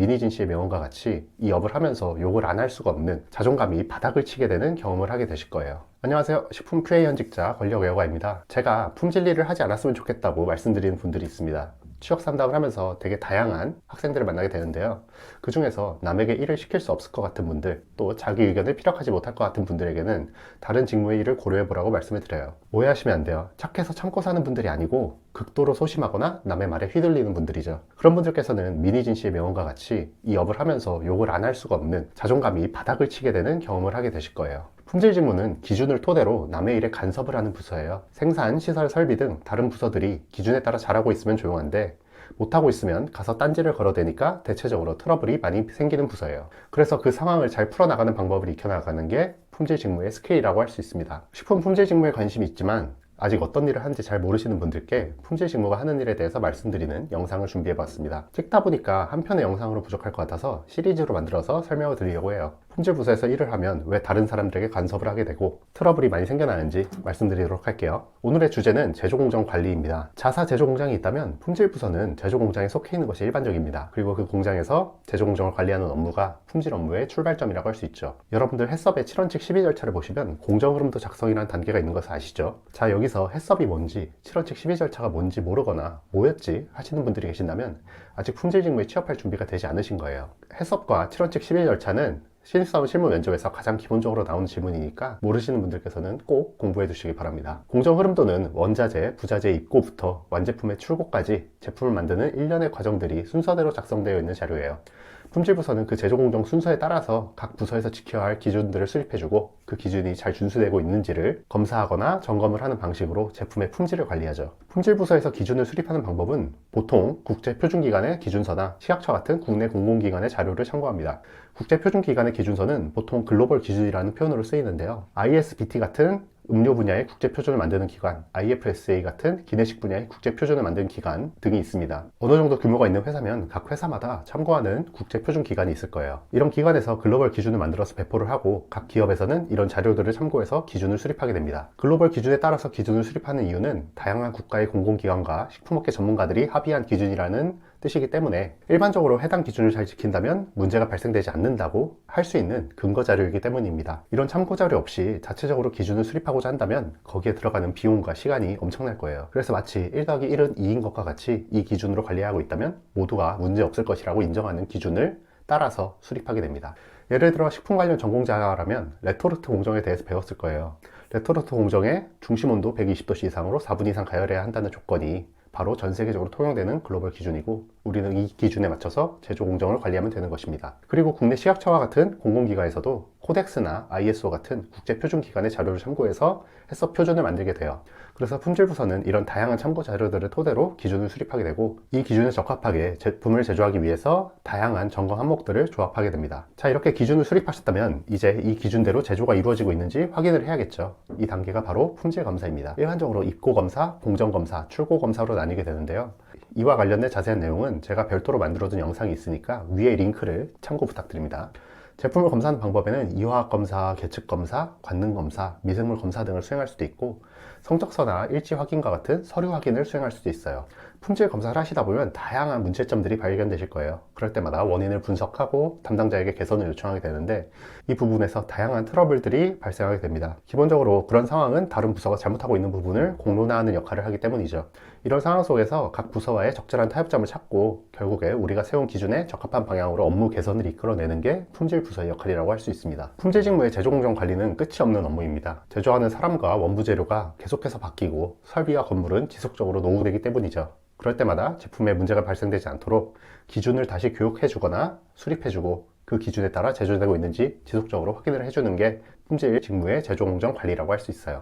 미니진 씨의 명언과 같이 이 업을 하면서 욕을 안 할 수가 없는 자존감이 바닥을 치게 되는 경험을 하게 되실 거예요. 안녕하세요. 식품 QA 현직자 권력 애호가입니다. 제가 품질 일을 하지 않았으면 좋겠다고 말씀드리는 분들이 있습니다. 취업 상담을 하면서 되게 다양한 학생들을 만나게 되는데요. 그 중에서 남에게 일을 시킬 수 없을 것 같은 분들, 또 자기 의견을 피력하지 못할 것 같은 분들에게는 다른 직무의 일을 고려해 보라고 말씀을 드려요. 오해하시면 안 돼요. 착해서 참고 사는 분들이 아니고 극도로 소심하거나 남의 말에 휘둘리는 분들이죠. 그런 분들께서는 미니진 씨의 명언과 같이 이 업을 하면서 욕을 안 할 수가 없는 자존감이 바닥을 치게 되는 경험을 하게 되실 거예요. 품질 직무는 기준을 토대로 남의 일에 간섭을 하는 부서예요. 생산, 시설, 설비 등 다른 부서들이 기준에 따라 잘하고 있으면 조용한데 못하고 있으면 가서 딴지를 걸어대니까 대체적으로 트러블이 많이 생기는 부서예요. 그래서 그 상황을 잘 풀어나가는 방법을 익혀나가는 게 품질 직무의 스킬이라고 할 수 있습니다. 식품 품질 직무에 관심이 있지만 아직 어떤 일을 하는지 잘 모르시는 분들께 품질 직무가 하는 일에 대해서 말씀드리는 영상을 준비해 봤습니다. 찍다 보니까 한 편의 영상으로 부족할 것 같아서 시리즈로 만들어서 설명을 드리려고 해요. 품질 부서에서 일을 하면 왜 다른 사람들에게 간섭을 하게 되고 트러블이 많이 생겨나는지 말씀드리도록 할게요. 오늘의 주제는 제조공정 관리입니다. 자사 제조공장이 있다면 품질 부서는 제조공장에 속해 있는 것이 일반적입니다. 그리고 그 공장에서 제조공정을 관리하는 업무가 품질 업무의 출발점이라고 할 수 있죠. 여러분들 해썹의 7원칙 12절차를 보시면 공정흐름도 작성이라는 단계가 있는 것을 아시죠? 자, 여기서 해썹이 뭔지 7원칙 12절차가 뭔지 모르거나 뭐였지 하시는 분들이 계신다면 아직 품질 직무에 취업할 준비가 되지 않으신 거예요. 해썹과 7원칙 12절차는 신입사원 실무 면접에서 가장 기본적으로 나오는 질문이니까 모르시는 분들께서는 꼭 공부해 두시기 바랍니다. 공정 흐름도는 원자재, 부자재 입고부터 완제품의 출고까지 제품을 만드는 일련의 과정들이 순서대로 작성되어 있는 자료예요. 품질부서는 그 제조공정 순서에 따라서 각 부서에서 지켜야 할 기준들을 수립해주고 그 기준이 잘 준수되고 있는지를 검사하거나 점검을 하는 방식으로 제품의 품질을 관리하죠. 품질부서에서 기준을 수립하는 방법은 보통 국제표준기관의 기준서나 식약처 같은 국내 공공기관의 자료를 참고합니다. 국제표준기관의 기준서는 보통 글로벌 기준이라는 표현으로 쓰이는데요. ISBT 같은 음료 분야의 국제표준을 만드는 기관, IFSA 같은 기내식 분야의 국제표준을 만드는 기관 등이 있습니다. 어느 정도 규모가 있는 회사면 각 회사마다 참고하는 국제표준 기관이 있을 거예요. 이런 기관에서 글로벌 기준을 만들어서 배포를 하고 각 기업에서는 이런 자료들을 참고해서 기준을 수립하게 됩니다. 글로벌 기준에 따라서 기준을 수립하는 이유는 다양한 국가의 공공기관과 식품업계 전문가들이 합의한 기준이라는 뜻이기 때문에 일반적으로 해당 기준을 잘 지킨다면 문제가 발생되지 않는다고 할 수 있는 근거 자료이기 때문입니다. 이런 참고 자료 없이 자체적으로 기준을 수립하고자 한다면 거기에 들어가는 비용과 시간이 엄청날 거예요. 그래서 마치 1+1은 2인 것과 같이 이 기준으로 관리하고 있다면 모두가 문제 없을 것이라고 인정하는 기준을 따라서 수립하게 됩니다. 예를 들어 식품 관련 전공자라면 레토르트 공정에 대해서 배웠을 거예요. 레토르트 공정의 중심 온도 120도씨 이상으로 4분 이상 가열해야 한다는 조건이 바로 전 세계적으로 통용되는 글로벌 기준이고 우리는 이 기준에 맞춰서 제조 공정을 관리하면 되는 것입니다. 그리고 국내 식약처와 같은 공공기관에서도 코덱스나 ISO 같은 국제표준기관의 자료를 참고해서 해썹 표준을 만들게 돼요. 그래서 품질부서는 이런 다양한 참고 자료들을 토대로 기준을 수립하게 되고 이 기준에 적합하게 제품을 제조하기 위해서 다양한 점검 항목들을 조합하게 됩니다. 자, 이렇게 기준을 수립하셨다면 이제 이 기준대로 제조가 이루어지고 있는지 확인을 해야겠죠. 이 단계가 바로 품질검사입니다. 일반적으로 입고검사, 공정검사, 출고검사로 나뉘게 되는데요. 이와 관련된 자세한 내용은 제가 별도로 만들어둔 영상이 있으니까 위에 링크를 참고 부탁드립니다. 제품을 검사하는 방법에는 이화학검사, 계측검사, 관능검사, 미생물검사 등을 수행할 수도 있고 성적서나 일지 확인과 같은 서류 확인을 수행할 수도 있어요. 품질 검사를 하시다 보면 다양한 문제점들이 발견되실 거예요. 그럴 때마다 원인을 분석하고 담당자에게 개선을 요청하게 되는데 이 부분에서 다양한 트러블들이 발생하게 됩니다. 기본적으로 그런 상황은 다른 부서가 잘못하고 있는 부분을 공론화하는 역할을 하기 때문이죠. 이런 상황 속에서 각 부서와의 적절한 타협점을 찾고 결국에 우리가 세운 기준에 적합한 방향으로 업무 개선을 이끌어내는 게 품질 부서의 역할이라고 할 수 있습니다. 품질 직무의 제조공정 관리는 끝이 없는 업무입니다. 제조하는 사람과 원부 재료가 계속해서 바뀌고 설비와 건물은 지속적으로 노후되기 때문이죠. 그럴 때마다 제품에 문제가 발생되지 않도록 기준을 다시 교육해주거나 수립해주고 그 기준에 따라 제조되고 있는지 지속적으로 확인을 해주는 게 품질 직무의 제조공정 관리라고 할 수 있어요.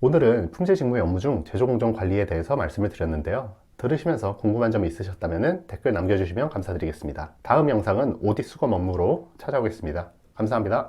오늘은 품질 직무의 업무 중 제조공정 관리에 대해서 말씀을 드렸는데요. 들으시면서 궁금한 점이 있으셨다면 댓글 남겨주시면 감사드리겠습니다. 다음 영상은 오디수검 업무로 찾아오겠습니다. 감사합니다.